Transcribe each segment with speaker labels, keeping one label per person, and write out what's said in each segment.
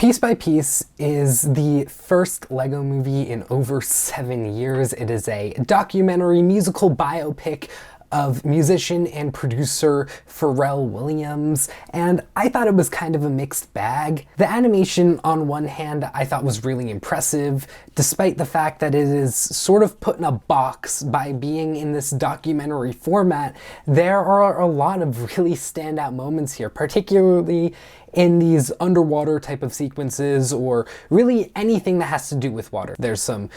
Speaker 1: Piece by Piece is the first LEGO movie in over 7 years. It is a documentary musical biopic of musician and producer Pharrell Williams, and I thought it was kind of a mixed bag. The animation, on one hand, I thought was really impressive, despite the fact that it is sort of put in a box by being in this documentary format. There are a lot of really standout moments here, particularly in these underwater type of sequences, or really anything that has to do with water. There's some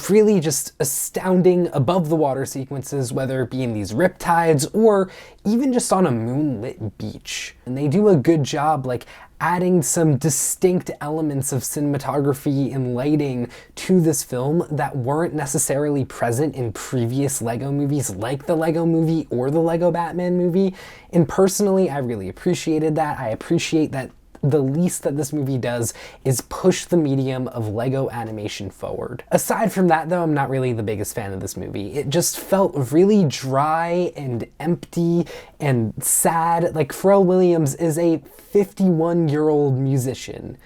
Speaker 1: really just astounding above the water sequences, whether it be in these riptides or even just on a moonlit beach. And they do a good job like adding some distinct elements of cinematography and lighting to this film that weren't necessarily present in previous LEGO movies like the LEGO Movie or the LEGO Batman movie. And personally, I really appreciated that. I appreciate that the least that this movie does is push the medium of LEGO animation forward. Aside from that though, I'm not really the biggest fan of this movie. It just felt really dry and empty and sad. Like, Pharrell Williams is a 51-year-old musician.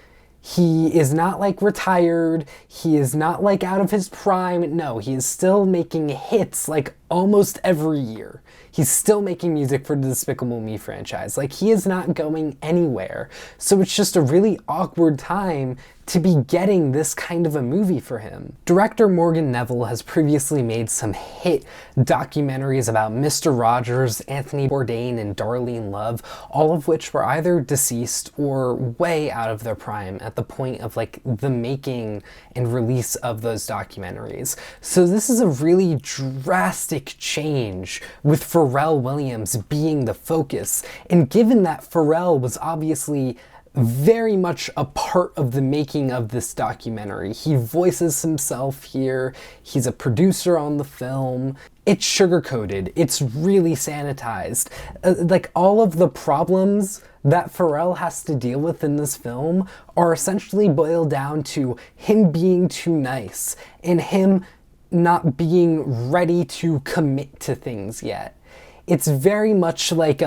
Speaker 1: He is not like retired, he is not like out of his prime. No, he is still making hits like almost every year. He's still making music for the Despicable Me franchise. Like, he is not going anywhere. So it's just a really awkward time to be getting this kind of a movie for him. Director Morgan Neville has previously made some hit documentaries about Mr. Rogers, Anthony Bourdain, and Darlene Love, all of which were either deceased or way out of their prime at the point of like the making and release of those documentaries. So this is a really drastic change with Pharrell Williams being the focus. And given that Pharrell was obviously very much a part of the making of this documentary. He voices himself here, he's a producer on the film. It's sugar-coated, it's really sanitized. Like, all of the problems that Pharrell has to deal with in this film are essentially boiled down to him being too nice and him not being ready to commit to things yet. It's very much like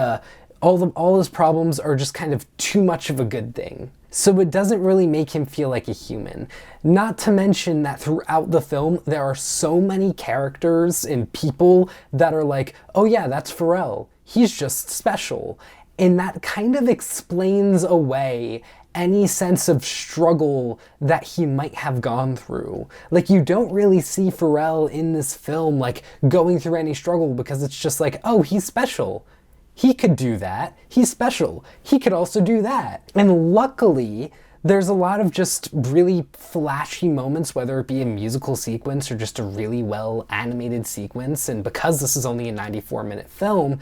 Speaker 1: all his problems are just kind of too much of a good thing. So it doesn't really make him feel like a human. Not to mention that throughout the film, there are so many characters and people that are like, oh yeah, that's Pharrell. He's just special. And that kind of explains away any sense of struggle that he might have gone through. Like, you don't really see Pharrell in this film like going through any struggle, because it's just like, oh, he's special. He could do that. He's special. He could also do that. And luckily, there's a lot of just really flashy moments, whether it be a musical sequence or just a really well animated sequence. And because this is only a 94-minute film,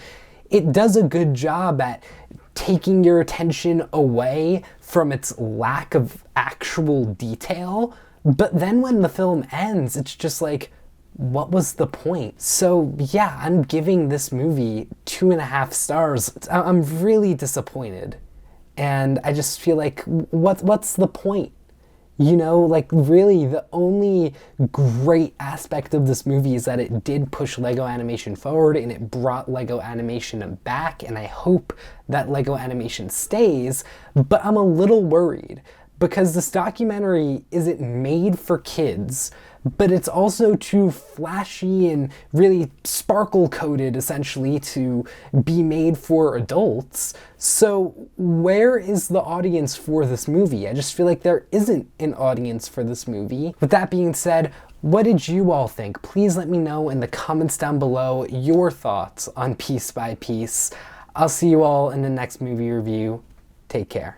Speaker 1: it does a good job at taking your attention away from its lack of actual detail. But then when the film ends, it's just like, what was the point? So yeah, I'm giving this movie 2.5 stars. I'm really disappointed. And I just feel like, what's the point? You know, like, really the only great aspect of this movie is that it did push LEGO animation forward and it brought LEGO animation back, and I hope that LEGO animation stays, but I'm a little worried because this documentary isn't made for kids, but it's also too flashy and really sparkle-coated, essentially, to be made for adults. So where is the audience for this movie? I just feel like there isn't an audience for this movie. With that being said, what did you all think? Please let me know in the comments down below your thoughts on Piece by Piece. I'll see you all in the next movie review. Take care.